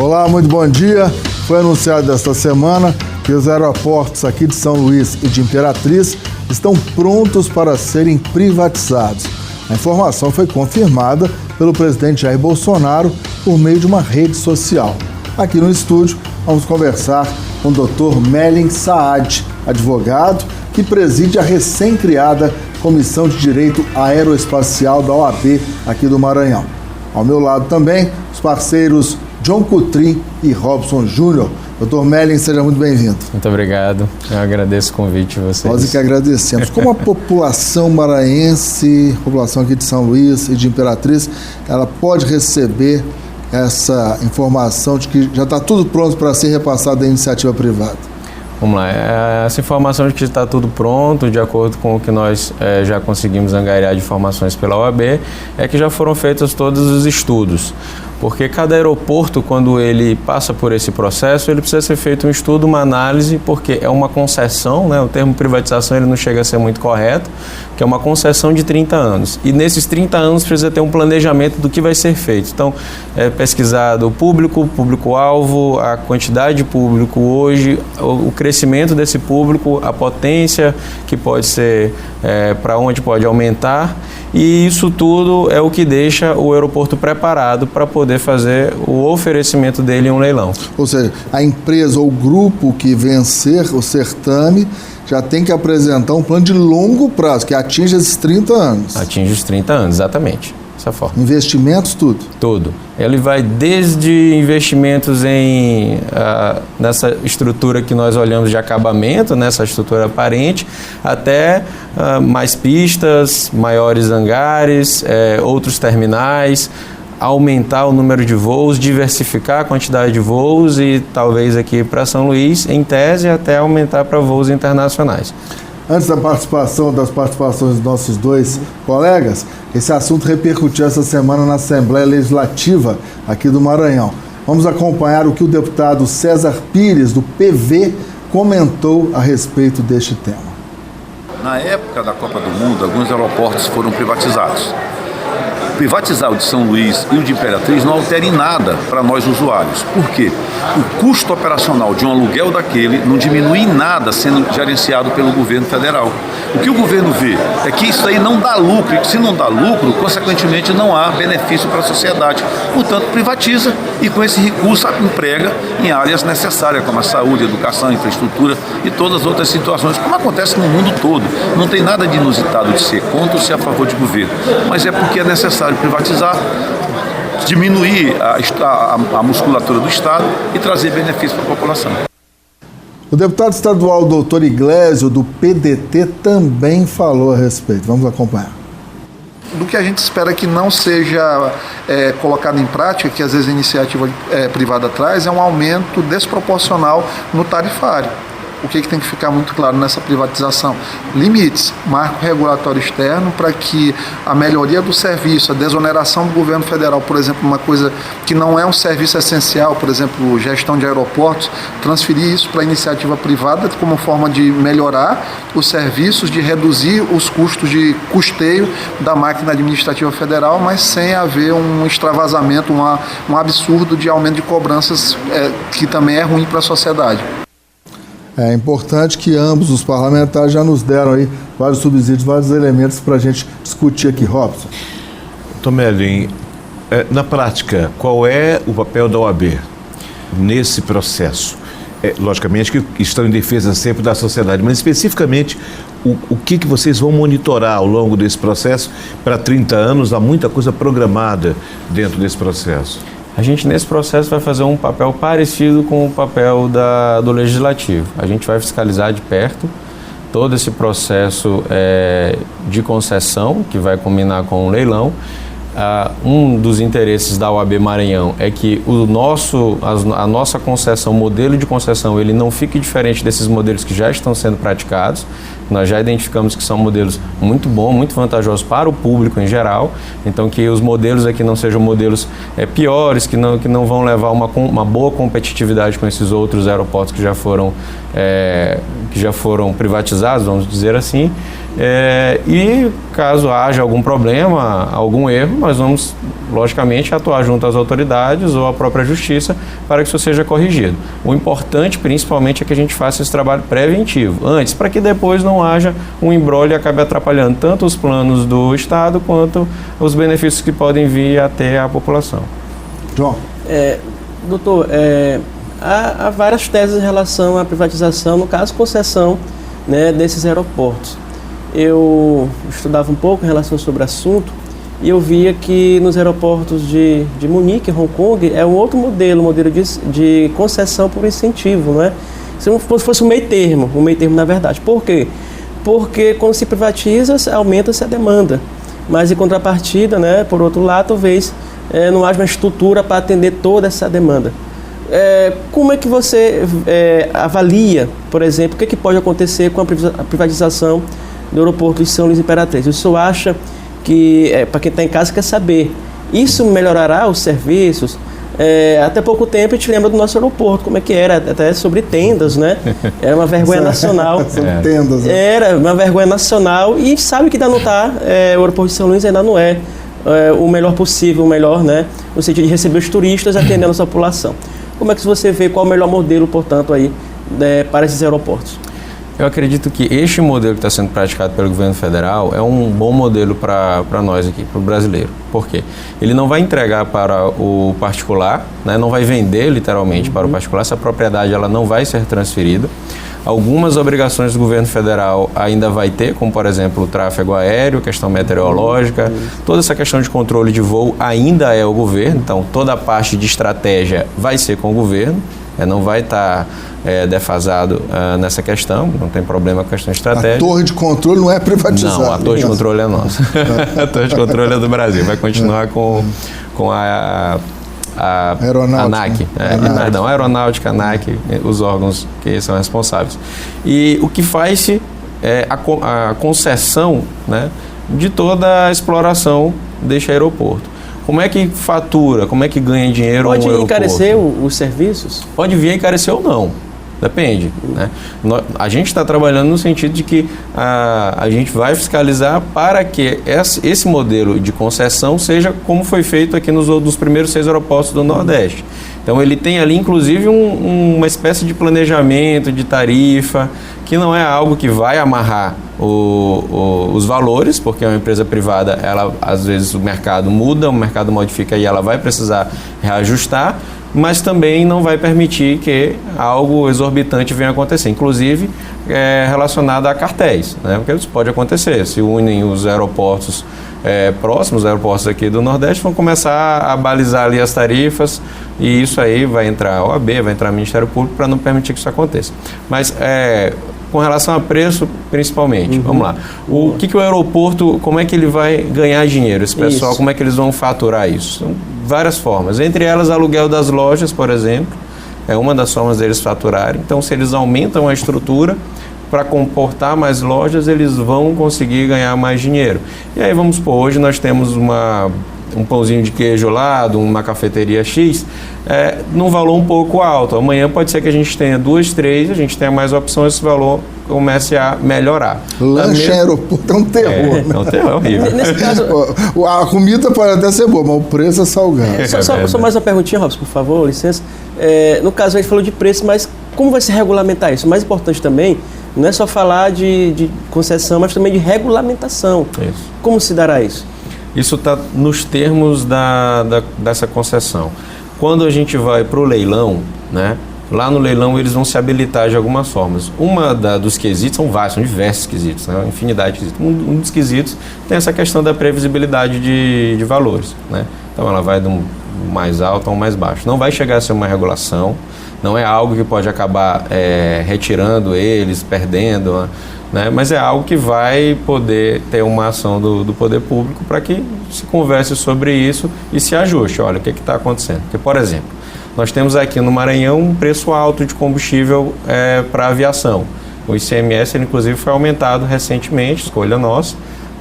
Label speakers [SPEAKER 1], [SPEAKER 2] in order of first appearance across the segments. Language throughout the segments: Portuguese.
[SPEAKER 1] Olá, muito bom dia. Foi anunciado esta semana que os aeroportos aqui de São Luís e de Imperatriz estão prontos para serem privatizados. A informação foi confirmada pelo presidente Jair Bolsonaro por meio de uma rede social. Aqui no estúdio, vamos conversar com o Dr. Melin Saad, advogado que preside a recém-criada Comissão de Direito Aeroespacial da OAB aqui do Maranhão. Ao meu lado também, os parceiros John Coutrin e Robson Júnior. Dr. Melin, seja muito bem-vindo.
[SPEAKER 2] Muito obrigado, eu agradeço o convite de vocês.
[SPEAKER 1] Nós que agradecemos. Como a população maranhense, população aqui de São Luís e de Imperatriz, ela pode receber essa informação de que já está tudo pronto para ser repassado à iniciativa privada?
[SPEAKER 2] Vamos lá, essa informação de que está tudo pronto, de acordo com o que nós já conseguimos angariar de informações pela OAB, é que já foram feitos todos os estudos. Porque cada aeroporto, quando ele passa por esse processo, ele precisa ser feito um estudo, uma análise, porque é uma concessão, né? O termo privatização ele não chega a ser muito correto, que é uma concessão de 30 anos. E nesses 30 anos precisa ter um planejamento do que vai ser feito. Então, é pesquisado o público, público-alvo, a quantidade de público hoje, o crescimento desse público, a potência que pode ser, para onde pode aumentar. E isso tudo é o que deixa o aeroporto preparado para poder fazer o oferecimento dele em um leilão.
[SPEAKER 1] Ou seja, a empresa ou o grupo que vencer o certame já tem que apresentar um plano de longo prazo, que atinge esses 30 anos.
[SPEAKER 2] Atinge os 30 anos, exatamente. Dessa forma.
[SPEAKER 1] Investimentos, tudo?
[SPEAKER 2] Tudo. Ele vai desde investimentos nessa estrutura que nós olhamos de acabamento, nessa estrutura aparente, até mais pistas, maiores hangares, outros terminais, aumentar o número de voos, diversificar a quantidade de voos e talvez aqui para São Luís, em tese, até aumentar para voos internacionais.
[SPEAKER 1] Antes das participações dos nossos dois colegas, esse assunto repercutiu essa semana na Assembleia Legislativa aqui do Maranhão. Vamos acompanhar o que o deputado César Pires, do PV, comentou a respeito deste tema.
[SPEAKER 3] Na época da Copa do Mundo, alguns aeroportos foram privatizados. Privatizar o de São Luís e o de Imperatriz não altera em nada para nós usuários. Por quê? O custo operacional de um aluguel daquele não diminui em nada sendo gerenciado pelo governo federal. O que o governo vê é que isso aí não dá lucro, e que se não dá lucro, consequentemente não há benefício para a sociedade. Portanto, privatiza e com esse recurso emprega em áreas necessárias, como a saúde, a educação, a infraestrutura e todas as outras situações, como acontece no mundo todo. Não tem nada de inusitado de ser contra ou ser a favor de governo, mas é porque é necessário privatizar, diminuir a musculatura do Estado e trazer benefício para a população.
[SPEAKER 1] O deputado estadual Dr. Iglesio, do PDT, também falou a respeito. Vamos acompanhar.
[SPEAKER 4] Do que a gente espera que não seja colocado em prática, que às vezes a iniciativa privada traz, é um aumento desproporcional no tarifário. O que tem que ficar muito claro nessa privatização? Limites, marco regulatório externo para que a melhoria do serviço, a desoneração do governo federal, por exemplo, uma coisa que não é um serviço essencial, por exemplo, gestão de aeroportos, transferir isso para a iniciativa privada como forma de melhorar os serviços, de reduzir os custos de custeio da máquina administrativa federal, mas sem haver um extravasamento, um absurdo de aumento de cobranças que também é ruim para a sociedade.
[SPEAKER 1] É importante que ambos os parlamentares já nos deram aí vários subsídios, vários elementos para a gente discutir aqui. Robson.
[SPEAKER 5] Melin, na prática, qual é o papel da OAB nesse processo? Logicamente que estão em defesa sempre da sociedade, mas especificamente o que vocês vão monitorar ao longo desse processo? Para 30 anos, há muita coisa programada dentro desse processo.
[SPEAKER 2] A gente, nesse processo, vai fazer um papel parecido com o papel do Legislativo. A gente vai fiscalizar de perto todo esse processo de concessão, que vai combinar com o leilão. Um dos interesses da OAB Maranhão é que a nossa concessão, o modelo de concessão, ele não fique diferente desses modelos que já estão sendo praticados. nós já identificamos que são modelos muito bons, muito vantajosos para o público em geral, então que os modelos aqui não sejam modelos piores, que não vão levar uma boa competitividade com esses outros aeroportos que já foram privatizados, vamos dizer assim, e caso haja algum problema, algum erro, nós vamos, logicamente, atuar junto às autoridades ou à própria justiça para que isso seja corrigido. O importante, principalmente, é que a gente faça esse trabalho preventivo, antes, para que depois não haja um imbróglio e acabe atrapalhando tanto os planos do Estado quanto os benefícios que podem vir até a população.
[SPEAKER 1] João.
[SPEAKER 6] Doutor, há várias teses em relação à privatização, no caso, concessão, né, desses aeroportos. Eu estudava um pouco em relação sobre o assunto e eu via que nos aeroportos de Munique, Hong Kong, é um outro modelo de concessão por incentivo, não é? Se fosse um meio termo na verdade. Por quê? Porque quando se privatiza, aumenta-se a demanda, mas em contrapartida, né, por outro lado, talvez não haja uma estrutura para atender toda essa demanda. Como é que você avalia, por exemplo, o que pode acontecer com a privatização do aeroporto de São Luís Imperatriz? O senhor acha que, para quem está em casa, quer saber, isso melhorará os serviços? Até pouco tempo a gente lembra do nosso aeroporto, como é que era, até sobre tendas, né? Era uma vergonha nacional.
[SPEAKER 1] Tendas, né?
[SPEAKER 6] Era uma vergonha nacional e sabe que ainda não está, o aeroporto de São Luís ainda não é o melhor possível, o melhor, né? No sentido de receber os turistas atendendo a nossa população. Como é que você vê qual é o melhor modelo, portanto, aí, para esses aeroportos?
[SPEAKER 2] Eu acredito que este modelo que está sendo praticado pelo governo federal é um bom modelo para nós aqui, para o brasileiro. Por quê? Ele não vai entregar para o particular, né? Não vai vender literalmente para o particular, essa propriedade ela não vai ser transferida. Algumas obrigações do governo federal ainda vai ter, como por exemplo o tráfego aéreo, questão meteorológica, toda essa questão de controle de voo ainda é o governo, então toda a parte de estratégia vai ser com o governo, não vai estar defasado nessa questão, não tem problema com a questão estratégica.
[SPEAKER 1] A torre de controle não é privatizada.
[SPEAKER 2] Não, a torre de controle é nossa. A torre de controle é do Brasil, vai continuar com a ANAC, a Aeronáutica, ANAC, os órgãos que são responsáveis. E o que faz-se é a concessão, né, de toda a exploração deste aeroporto. Como é que fatura, como é que ganha dinheiro um aeroporto?
[SPEAKER 6] Pode encarecer os serviços?
[SPEAKER 2] Pode vir a encarecer ou não. Depende, né? A gente está trabalhando no sentido de que a gente vai fiscalizar para que esse modelo de concessão seja como foi feito aqui nos primeiros 6 aeroportos do Nordeste. Então ele tem ali inclusive uma espécie de planejamento, de tarifa, que não é algo que vai amarrar os valores, porque é uma empresa privada, ela às vezes o mercado muda, o mercado modifica e ela vai precisar reajustar, mas também não vai permitir que algo exorbitante venha acontecer, inclusive relacionado a cartéis, né? Porque isso pode acontecer, se unem os aeroportos próximos, os aeroportos aqui do Nordeste, vão começar a balizar ali as tarifas e isso aí vai entrar a OAB, vai entrar o Ministério Público para não permitir que isso aconteça. Mas com relação a preço, principalmente, vamos lá. O que o aeroporto, como é que ele vai ganhar dinheiro? Esse pessoal, como é que eles vão faturar isso? São várias formas. Entre elas, aluguel das lojas, por exemplo, é uma das formas deles faturarem. Então, se eles aumentam a estrutura para comportar mais lojas, eles vão conseguir ganhar mais dinheiro. E aí, vamos supor, hoje nós temos um pãozinho de queijo lá, uma cafeteria X, num valor um pouco alto. Amanhã pode ser que a gente tenha 2, 3, a gente tenha mais opções, esse valor comece a melhorar.
[SPEAKER 1] Lanche em aeroporto é um terror, né?
[SPEAKER 2] É um terror, é horrível.
[SPEAKER 6] Nesse caso,
[SPEAKER 1] a comida pode até ser boa, mas o preço é salgado.
[SPEAKER 6] Só mais uma perguntinha, Robson, por favor, licença. No caso, a gente falou de preço, mas como vai se regulamentar isso? O mais importante também não é só falar de concessão, mas também de regulamentação.
[SPEAKER 2] Isso.
[SPEAKER 6] Como se dará isso?
[SPEAKER 2] Isso está nos termos dessa concessão. Quando a gente vai para o leilão, né, lá no leilão eles vão se habilitar de algumas formas. Dos quesitos, são vários, são diversos quesitos, né, uma infinidade de quesitos. Um dos quesitos tem essa questão da previsibilidade de valores, né? Então ela vai do mais alto ao mais baixo. Não vai chegar a ser uma regulação, não é algo que pode acabar retirando eles, perdendo, né? Mas é algo que vai poder ter uma ação do poder público para que se converse sobre isso e se ajuste. Olha, o que está acontecendo? Porque, por exemplo, nós temos aqui no Maranhão um preço alto de combustível para aviação. O ICMS, ele, inclusive, foi aumentado recentemente, escolha nossa,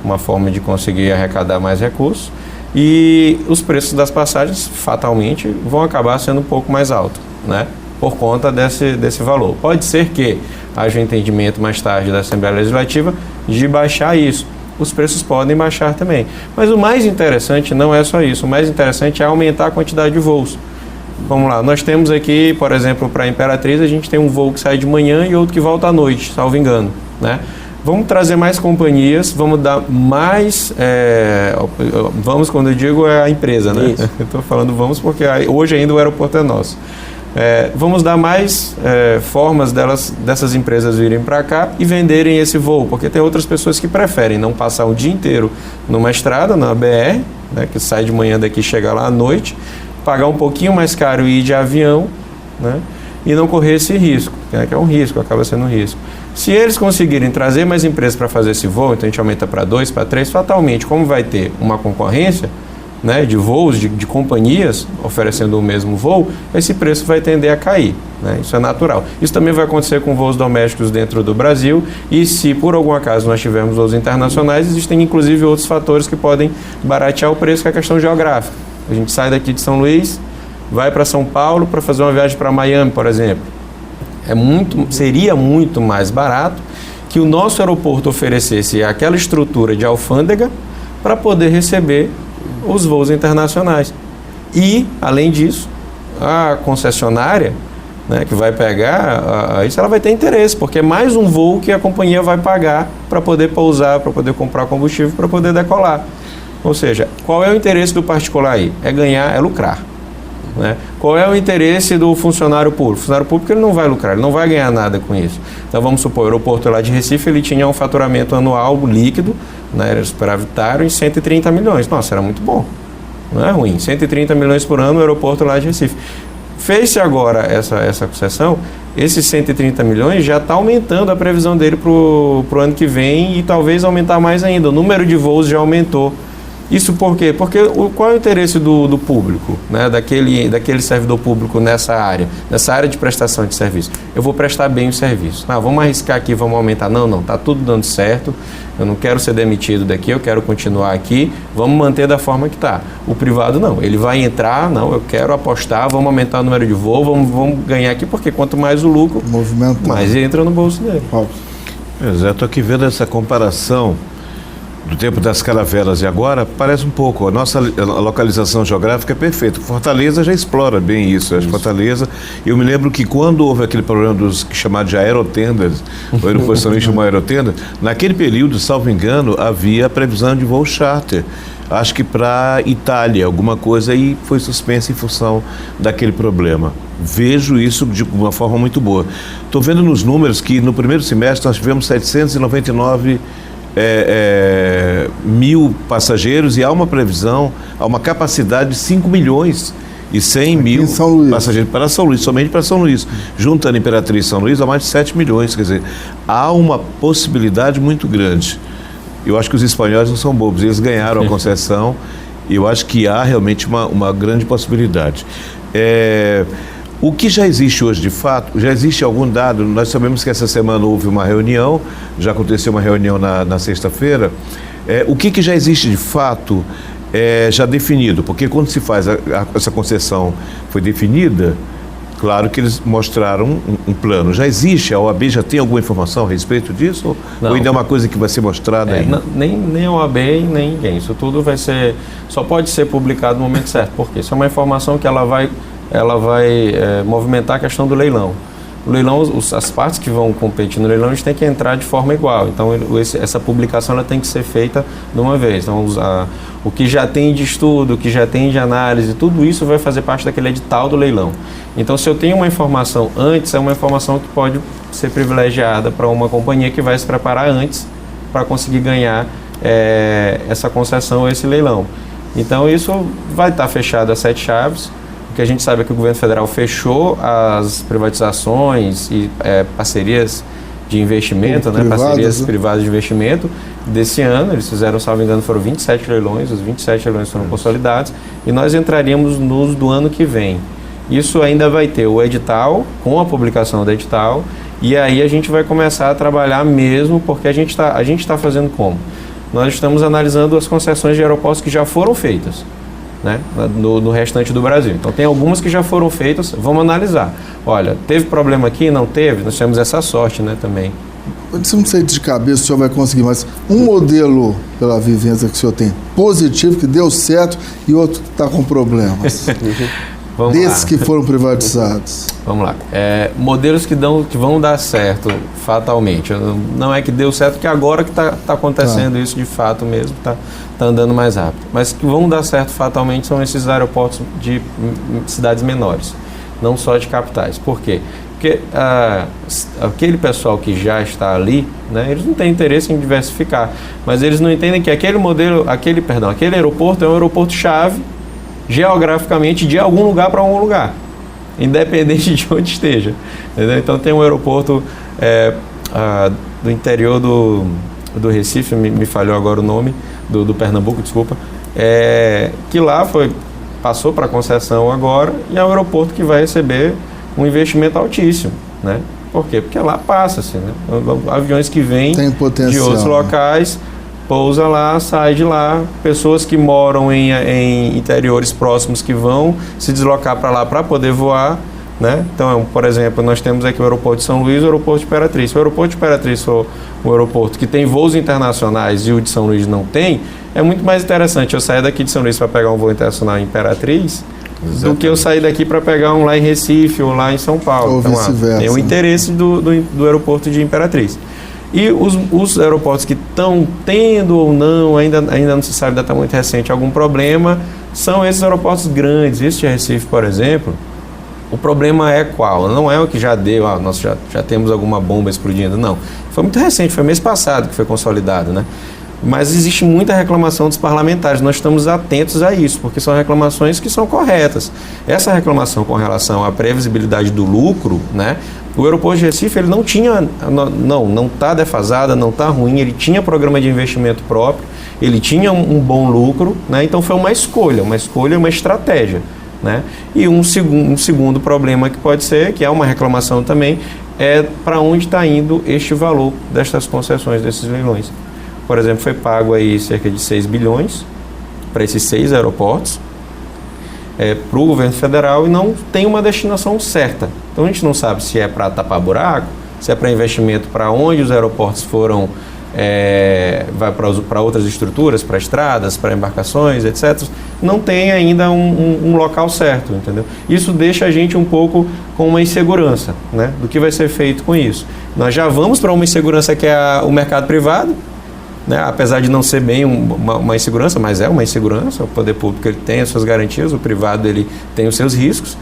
[SPEAKER 2] uma forma de conseguir arrecadar mais recursos, e os preços das passagens, fatalmente, vão acabar sendo um pouco mais altos, né? Por conta desse valor. Pode ser que haja um entendimento mais tarde da Assembleia Legislativa de baixar isso. Os preços podem baixar também. Mas o mais interessante não é só isso. O mais interessante é aumentar a quantidade de voos. Vamos lá, nós temos aqui, por exemplo, para a Imperatriz, a gente tem um voo que sai de manhã e outro que volta à noite, salvo engano, né? Vamos trazer mais companhias, vamos dar mais... vamos, quando eu digo, é a empresa, né? Eu estou falando vamos porque hoje ainda o aeroporto é nosso. Vamos dar mais formas dessas empresas virem para cá e venderem esse voo, porque tem outras pessoas que preferem não passar o dia inteiro numa estrada, na BR, né, que sai de manhã daqui e chega lá à noite, pagar um pouquinho mais caro e ir de avião, né, e não correr esse risco, né, que é um risco, acaba sendo um risco. Se eles conseguirem trazer mais empresas para fazer esse voo, então a gente aumenta para 2, para 3, fatalmente, como vai ter uma concorrência, né, de voos, de companhias oferecendo o mesmo voo, esse preço vai tender a cair, né? Isso é natural. Isso também vai acontecer com voos domésticos dentro do Brasil, e se por algum acaso nós tivermos voos internacionais, existem inclusive outros fatores que podem baratear o preço, que é a questão geográfica. A gente sai daqui de São Luís, vai para São Paulo para fazer uma viagem para Miami, por exemplo. Seria muito mais barato que o nosso aeroporto oferecesse aquela estrutura de alfândega para poder receber os voos internacionais. E, além disso, a concessionária, né, que vai pegar isso, ela vai ter interesse, porque é mais um voo que a companhia vai pagar para poder pousar, para poder comprar combustível, para poder decolar. Ou seja, qual é o interesse do particular aí? É ganhar, é lucrar, né? Qual é o interesse do funcionário público? O funcionário público, ele não vai lucrar, ele não vai ganhar nada com isso. Então vamos supor, o aeroporto lá de Recife, ele tinha um faturamento anual líquido, né, era superavitário, em 130 milhões. Nossa, era muito bom, não é ruim. 130 milhões por ano no aeroporto lá de Recife. Fez-se agora essa concessão, esses 130 milhões já está aumentando a previsão dele para o ano que vem, e talvez aumentar mais ainda. O número de voos já aumentou. Isso por quê? Porque qual é o interesse do público, né? daquele servidor público nessa área de prestação de serviço? Eu vou prestar bem o serviço. Não, vamos arriscar aqui, vamos aumentar. Não, está tudo dando certo, eu não quero ser demitido daqui, eu quero continuar aqui, vamos manter da forma que está. O privado não, ele vai entrar, não, eu quero apostar, vamos aumentar o número de voo, vamos ganhar aqui, porque quanto mais o lucro, mais entra no bolso dele.
[SPEAKER 5] Exato, estou aqui vendo essa comparação do tempo das caravelas e agora, parece um pouco. A nossa localização geográfica é perfeita. Fortaleza já explora bem isso. Fortaleza, eu me lembro que quando houve aquele problema dos que chamaram de aerotendas, o aeroporto também chamou aerotenda, naquele período, salvo engano, havia previsão de voo charter. Acho que para Itália, alguma coisa, e foi suspensa em função daquele problema. Vejo isso de uma forma muito boa. Estou vendo nos números que no primeiro semestre nós tivemos 799 mil passageiros, e há uma previsão, há uma capacidade de 5 milhões e 100 mil passageiros para São Luís, somente para São Luís. Juntando Imperatriz e São Luís, há mais de 7 milhões. Quer dizer, há uma possibilidade muito grande. Eu acho que os espanhóis não são bobos, eles ganharam a concessão, e eu acho que há realmente uma grande possibilidade. O que já existe hoje de fato, já existe algum dado, nós sabemos que essa semana houve uma reunião, já aconteceu uma reunião na sexta-feira, o que já existe de fato já definido? Porque quando se faz essa concessão foi definida, claro que eles mostraram um plano. Já existe? A OAB já tem alguma informação a respeito disso? Não. Ou ainda é uma coisa que vai ser mostrada ainda?
[SPEAKER 2] Nem a OAB e nem ninguém. Isso tudo só pode ser publicado no momento certo. Porque isso é uma informação que ela vai movimentar a questão do leilão. O leilão, as partes que vão competir no leilão, eles têm que entrar de forma igual. Então, essa publicação ela tem que ser feita de uma vez. Então, o que já tem de estudo, o que já tem de análise, tudo isso vai fazer parte daquele edital do leilão. Então, se eu tenho uma informação antes, é uma informação que pode ser privilegiada para uma companhia que vai se preparar antes para conseguir ganhar essa concessão, esse leilão. Então, isso vai estar fechado a 7 chaves. O que a gente sabe é que o governo federal fechou as privatizações e parcerias de investimento, parcerias privadas de investimento desse ano. Eles fizeram, salvo engano, foram 27 leilões, os 27 leilões foram consolidados, e nós entraríamos nos do ano que vem. Isso ainda vai ter o edital, com a publicação do edital, E aí a gente vai começar a trabalhar mesmo, porque a gente tá fazendo como? Nós estamos analisando as concessões de aeroportos que já foram feitas, né, no restante do Brasil. Então tem algumas que já foram feitas, vamos analisar. Olha, teve problema aqui? Não teve? Nós temos essa sorte, né, também.
[SPEAKER 1] Eu não sei de cabeça se o senhor vai conseguir, mas um modelo, pela vivência que o senhor tem, positivo, que deu certo, e outro que está com problemas. Desses que foram privatizados.
[SPEAKER 2] Vamos lá. Modelos que vão dar certo fatalmente. Não é que deu certo, que agora que está acontecendo isso de fato mesmo, está andando mais rápido. Mas que vão dar certo fatalmente são esses aeroportos de cidades menores, não só de capitais. Por quê? Porque aquele pessoal que já está ali, né, eles não têm interesse em diversificar, mas eles não entendem que aquele aeroporto é um aeroporto-chave geograficamente de algum lugar para algum lugar, independente de onde esteja. Entendeu? Então tem um aeroporto do interior do Recife, me falhou agora o nome, do Pernambuco, desculpa, que lá passou para concessão agora, e é um aeroporto que vai receber um investimento altíssimo, né? Por quê? Porque lá passa-se, né? Aviões que vêm de outros locais, pousa lá, sai de lá, pessoas que moram em interiores próximos que vão se deslocar para lá para poder voar, né? Então, por exemplo, nós temos aqui o aeroporto de São Luís e o aeroporto de Imperatriz. Se o aeroporto de Imperatriz for um aeroporto que tem voos internacionais e o de São Luís não tem, é muito mais interessante eu sair daqui de São Luís para pegar um voo internacional em Imperatriz do que eu sair daqui para pegar um lá em Recife ou lá em São Paulo.
[SPEAKER 1] Ou
[SPEAKER 2] então, tem o interesse do aeroporto de Imperatriz. E os aeroportos que estão tendo ou não, ainda não se sabe, ainda está muito recente, algum problema, são esses aeroportos grandes. Esse de Recife, por exemplo, o problema é qual? Não é o que já deu, nós já temos alguma bomba explodindo, não. Foi muito recente, foi mês passado que foi consolidado, né? Mas existe muita reclamação dos parlamentares, nós estamos atentos a isso, porque são reclamações que são corretas. Essa reclamação com relação à previsibilidade do lucro, né? O aeroporto de Recife, ele não tinha, não está defasada, não está ruim, ele tinha programa de investimento próprio, ele tinha um bom lucro, né? Então foi uma escolha, uma estratégia, né? E um segundo problema que pode ser, que é uma reclamação também, é para onde está indo este valor destas concessões, desses leilões. Por exemplo, foi pago aí cerca de 6 bilhões para esses 6 aeroportos, para o governo federal, e não tem uma destinação certa. Então a gente não sabe se é para tapar buraco, se é para investimento para onde os aeroportos foram, vai para outras estruturas, para estradas, para embarcações, etc. Não tem ainda um local certo, entendeu? Isso deixa a gente um pouco com uma insegurança, né, do que vai ser feito com isso. Nós já vamos para uma insegurança que é o mercado privado, né? Apesar de não ser bem uma insegurança, mas é uma insegurança. O poder público ele tem as suas garantias, o privado ele tem os seus riscos,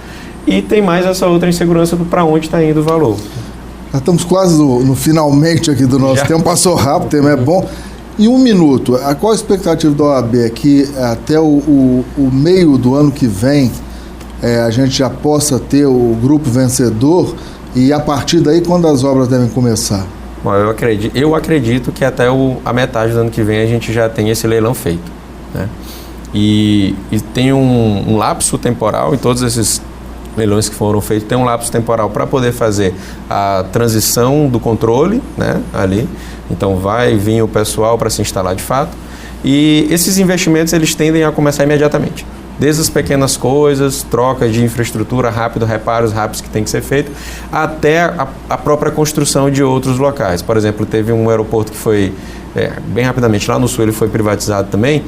[SPEAKER 2] e tem mais essa outra insegurança do para onde está indo o valor.
[SPEAKER 1] Já estamos quase no finalmente aqui do nosso tempo, passou rápido, o tempo é bom. Em 1 minuto, qual a expectativa da OAB é que até o meio do ano que vem a gente já possa ter o grupo vencedor, e a partir daí quando as obras devem começar?
[SPEAKER 2] Bom, eu acredito que até a metade do ano que vem a gente já tem esse leilão feito, né? E tem um lapso temporal em todos esses leilões que foram feitos, tem um lapso temporal para poder fazer a transição do controle, né, ali. Então vai vir o pessoal para se instalar de fato, e esses investimentos eles tendem a começar imediatamente. Desde as pequenas coisas, troca de infraestrutura rápido, reparos rápidos que tem que ser feito, até a própria construção de outros locais. Por exemplo, teve um aeroporto que foi, bem rapidamente, lá no sul ele foi privatizado também,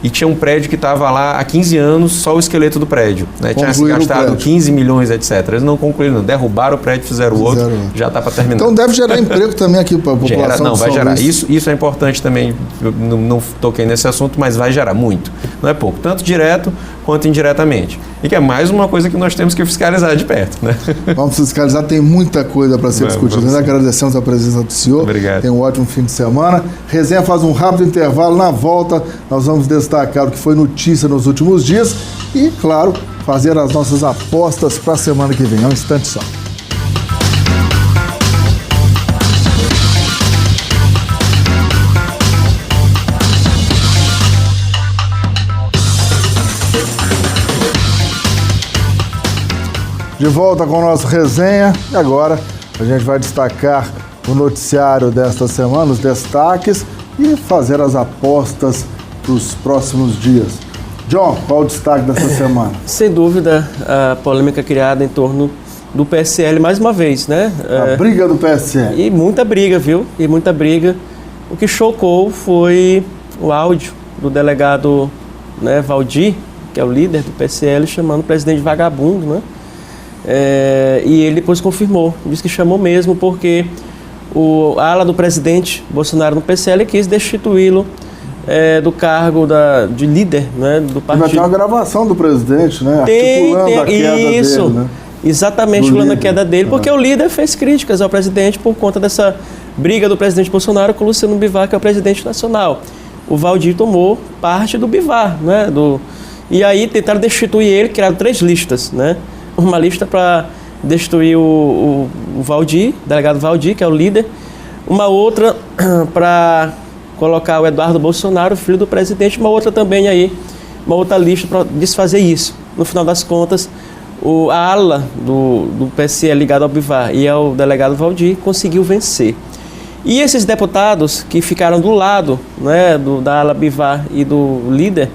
[SPEAKER 2] e tinha um prédio que estava lá há 15 anos, só o esqueleto do prédio, né? Tinha se gastado 15 milhões, etc. Eles não concluíram, não. Derrubaram o prédio, fizeram o outro, já está para terminar.
[SPEAKER 1] Então deve gerar emprego também aqui para a população.
[SPEAKER 2] Não, vai gerar. Isso é importante também, não toquei nesse assunto, mas vai gerar muito. Não é pouco, tanto direto quanto indiretamente. E que é mais uma coisa que nós temos que fiscalizar de perto, né?
[SPEAKER 1] Vamos fiscalizar, tem muita coisa para ser discutida. Nós agradecemos a presença do senhor.
[SPEAKER 2] Obrigado.
[SPEAKER 1] Tenha um ótimo fim de semana. Resenha faz um rápido intervalo. Na volta, nós vamos destacar o que foi notícia nos últimos dias e, claro, fazer as nossas apostas para a semana que vem. É um instante só. De volta com o nosso resenha, e agora A gente vai destacar o noticiário desta semana, os destaques e fazer as apostas para os próximos dias. John, qual o destaque dessa semana?
[SPEAKER 6] Sem dúvida, a polêmica criada em torno do PSL mais uma vez, né?
[SPEAKER 1] A briga do PSL.
[SPEAKER 6] E muita briga, viu? E muita briga. O que chocou foi o áudio do delegado, né, Valdir, que é o líder do PSL, chamando o presidente de vagabundo, né? E ele depois confirmou, disse que chamou mesmo porque a ala do presidente Bolsonaro no PSL quis destituí-lo do cargo de líder, né, do partido.
[SPEAKER 1] Vai ter uma gravação do presidente, né? Articulando a queda
[SPEAKER 6] isso,
[SPEAKER 1] dele, né?
[SPEAKER 6] Exatamente, articulando a queda dele, porque o líder fez críticas ao presidente por conta dessa briga do presidente Bolsonaro com o Luciano Bivar, que é o presidente nacional. O Valdir tomou parte do Bivar, né? E aí tentaram destituir ele, criaram 3 listas, né? Uma lista para destituir o Valdir, o delegado Valdir, que é o líder. Uma outra para colocar o Eduardo Bolsonaro, filho do presidente. Uma outra também aí, uma outra lista para desfazer isso. No final das contas, a ala do PSL ligado ao Bivar e ao delegado Valdir conseguiu vencer. E esses deputados que ficaram do lado, né, da ala Bivar e do líder,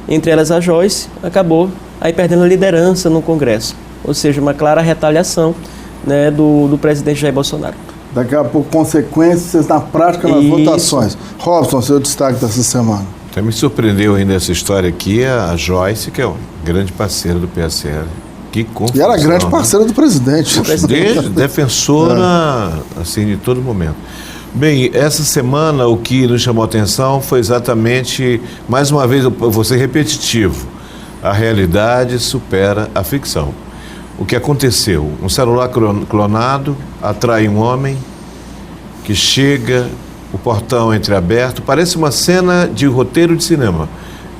[SPEAKER 6] entre elas a Joyce, acabou aí perdendo a liderança no Congresso. Ou seja, uma clara retaliação, né, do presidente Jair Bolsonaro.
[SPEAKER 1] Daqui a pouco, consequências na prática nas votações. Robson, seu destaque dessa semana.
[SPEAKER 5] Até me surpreendeu ainda essa história aqui, a Joyce, que é um grande parceiro do PSL. Que confusão,
[SPEAKER 1] e era grande parceira, né, do presidente.
[SPEAKER 5] Defensora, assim, de todo momento. Bem, essa semana o que nos chamou a atenção foi exatamente, mais uma vez, eu vou ser repetitivo, a realidade supera a ficção. O que aconteceu? Um celular clonado atrai um homem que chega, o portão entreaberto, parece uma cena de roteiro de cinema.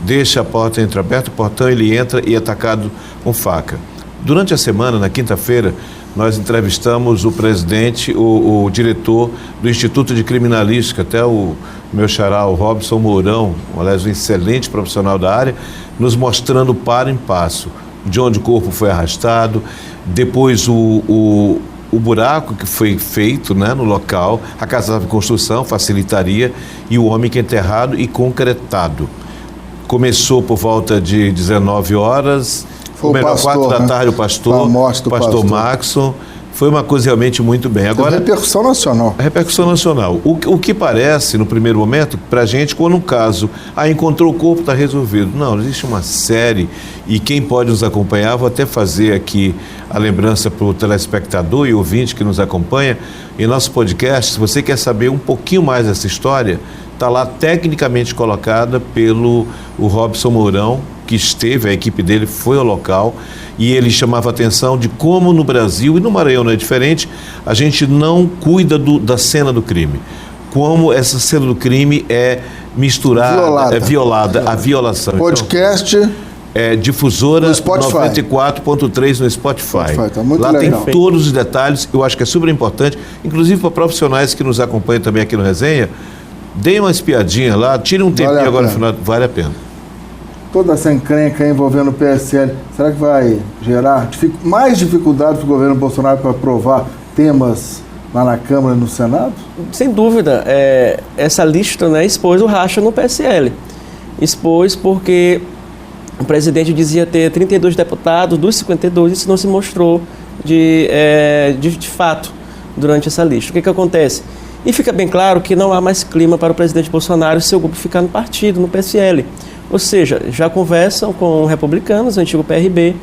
[SPEAKER 5] Deixa a porta entreaberta, o portão, ele entra e é atacado com faca. Durante a semana, na quinta-feira, nós entrevistamos o presidente, o diretor do Instituto de Criminalística, até o meu xará, o Robson Mourão, aliás, um excelente profissional da área, nos mostrando passo em passo de onde o corpo foi arrastado, depois o buraco que foi feito, né, no local, a casa estava em construção, facilitaria, e o homem que é enterrado e concretado. Começou por volta de 19 horas,
[SPEAKER 1] foi o pastor,
[SPEAKER 5] 4 da tarde, o pastor Maxson. Foi uma coisa realmente muito bem. Agora,
[SPEAKER 1] repercussão nacional.
[SPEAKER 5] Repercussão nacional. O que parece, no primeiro momento, para a gente, quando um caso, encontrou o corpo, está resolvido. Não, existe uma série, e quem pode nos acompanhar, vou até fazer aqui a lembrança para o telespectador e ouvinte que nos acompanha, em nosso podcast, se você quer saber um pouquinho mais dessa história, está lá tecnicamente colocada pelo Robson Mourão, que esteve, a equipe dele foi ao local, e ele chamava a atenção de como no Brasil, e no Maranhão não é diferente, a gente não cuida da cena do crime. Como essa cena do crime é misturada, violada, a violação.
[SPEAKER 1] Podcast...
[SPEAKER 5] Então, Difusora 94.3 no Spotify.
[SPEAKER 1] Tá muito
[SPEAKER 5] lá
[SPEAKER 1] legal.
[SPEAKER 5] Tem todos os detalhes, eu acho que é super importante, inclusive para profissionais que nos acompanham também aqui no Resenha, deem uma espiadinha lá, tirem um tempinho agora no final, vale a pena.
[SPEAKER 1] Toda essa encrenca envolvendo o PSL, será que vai gerar mais dificuldade para o governo Bolsonaro para aprovar temas lá na Câmara e no Senado?
[SPEAKER 6] Sem dúvida. Essa lista, né, expôs o racha no PSL. Expôs porque o presidente dizia ter 32 deputados, dos 52, isso não se mostrou de fato durante essa lista. O que acontece? E fica bem claro que não há mais clima para o presidente Bolsonaro e seu grupo ficar no partido, no PSL. Ou seja, já conversam com republicanos, o antigo PRB,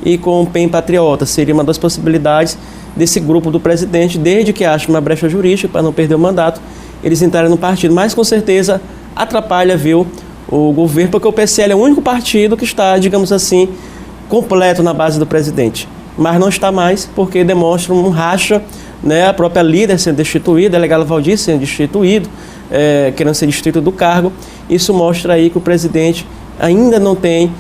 [SPEAKER 6] e com o PEN Patriota. Seria uma das possibilidades desse grupo do presidente, desde que ache uma brecha jurídica para não perder o mandato, eles entrarem no partido. Mas, com certeza, atrapalha, viu, o governo, porque o PSL é o único partido que está, digamos assim, completo na base do presidente. Mas não está mais, porque demonstra um racha, né, a própria líder sendo destituída, o delegado Valdir sendo destituído, querendo ser destituído do cargo. Isso mostra aí que o presidente ainda não tem...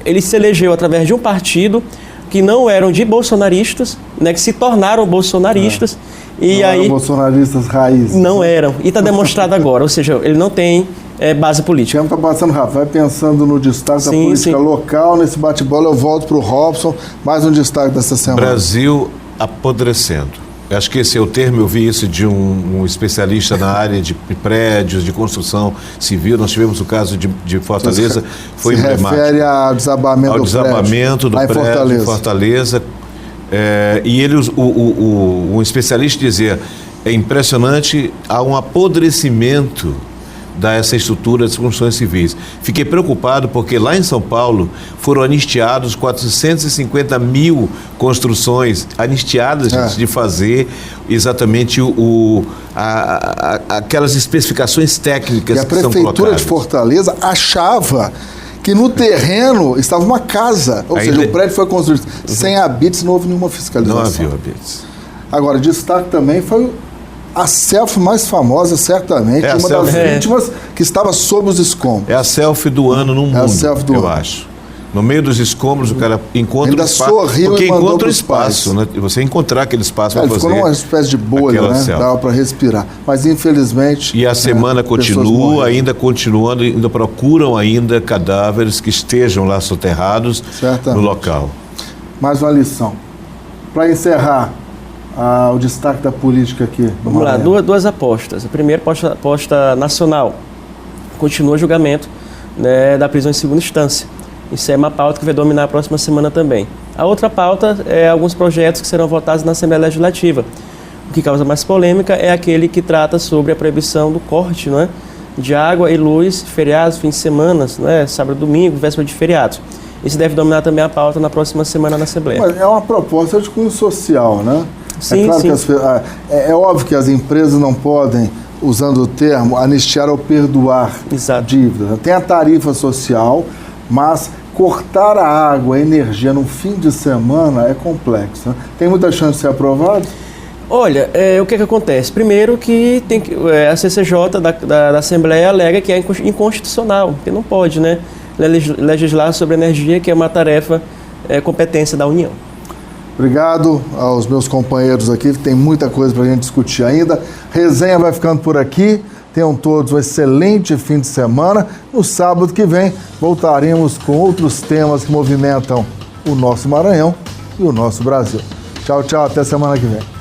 [SPEAKER 6] ele se elegeu através de um partido que não eram de bolsonaristas, né, que se tornaram bolsonaristas.
[SPEAKER 1] E não aí, eram bolsonaristas raízes.
[SPEAKER 6] Não eram. E está demonstrado agora. Ou seja, ele não tem base política.
[SPEAKER 1] O tempo está passando rápido. Vai pensando no destaque da política local. Nesse bate-bola eu volto para o Robson. Mais um destaque dessa semana.
[SPEAKER 5] Brasil apodrecendo. Acho que esse é o termo, eu vi isso de um especialista na área de prédios, de construção civil. Nós tivemos o caso de Fortaleza, foi emblemático.
[SPEAKER 1] Se refere ao desabamento do prédio
[SPEAKER 5] em Fortaleza. E ele, um especialista dizia, é impressionante, há um apodrecimento dessa estrutura das construções civis. Fiquei preocupado porque lá em São Paulo foram anistiados 450 mil construções anistiadas de fazer exatamente aquelas especificações técnicas que são colocadas.
[SPEAKER 1] E a Prefeitura de Fortaleza achava que no terreno estava uma casa, ou seja, o prédio foi construído sem habites, não houve nenhuma fiscalização.
[SPEAKER 5] Não havia habites.
[SPEAKER 1] Agora, destaque também foi a selfie mais famosa, certamente, uma das vítimas que estava sob os escombros.
[SPEAKER 5] É a selfie do ano no mundo,
[SPEAKER 1] a selfie do ano.
[SPEAKER 5] Acho. No meio dos escombros, o cara encontra
[SPEAKER 1] ainda
[SPEAKER 5] o espaço.
[SPEAKER 1] Sorriu
[SPEAKER 5] porque
[SPEAKER 1] e mandou
[SPEAKER 5] encontra o espaço, né? Você encontrar aquele espaço para fazer.
[SPEAKER 1] Ficou numa espécie de bolha, né?
[SPEAKER 5] Selfie.
[SPEAKER 1] Dava para respirar. Mas, infelizmente...
[SPEAKER 5] E a semana continua, ainda continuando, ainda procuram ainda cadáveres que estejam lá soterrados no local.
[SPEAKER 1] Mais uma lição. Para encerrar, o destaque da política aqui.
[SPEAKER 6] Vamos lá, duas apostas. A primeira aposta nacional. Continua o julgamento, né, da prisão em segunda instância. Isso é uma pauta que vai dominar a próxima semana também. A outra pauta é alguns projetos que serão votados na Assembleia Legislativa. O que causa mais polêmica é aquele que trata sobre a proibição do corte, né, de água e luz, feriados, fins de semana, né, sábado, domingo, véspera de feriados. Isso deve dominar também a pauta na próxima semana na Assembleia.
[SPEAKER 1] Mas é uma proposta de cunho social, né?
[SPEAKER 6] Sim,
[SPEAKER 1] é claro
[SPEAKER 6] sim.
[SPEAKER 1] Que é óbvio que as empresas não podem, usando o termo, anistiar ou perdoar dívidas. Tem a tarifa social, mas cortar a água, a energia no fim de semana é complexo, né? Tem muita chance de ser aprovado?
[SPEAKER 6] Olha, o que acontece? Primeiro que a CCJ da Assembleia alega que é inconstitucional, porque não pode, né, legislar sobre energia, que é uma tarefa, competência da União.
[SPEAKER 1] Obrigado aos meus companheiros aqui, tem muita coisa para a gente discutir ainda. Resenha vai ficando por aqui. Tenham todos um excelente fim de semana. No sábado que vem, voltaremos com outros temas que movimentam o nosso Maranhão e o nosso Brasil. Tchau, tchau. Até semana que vem.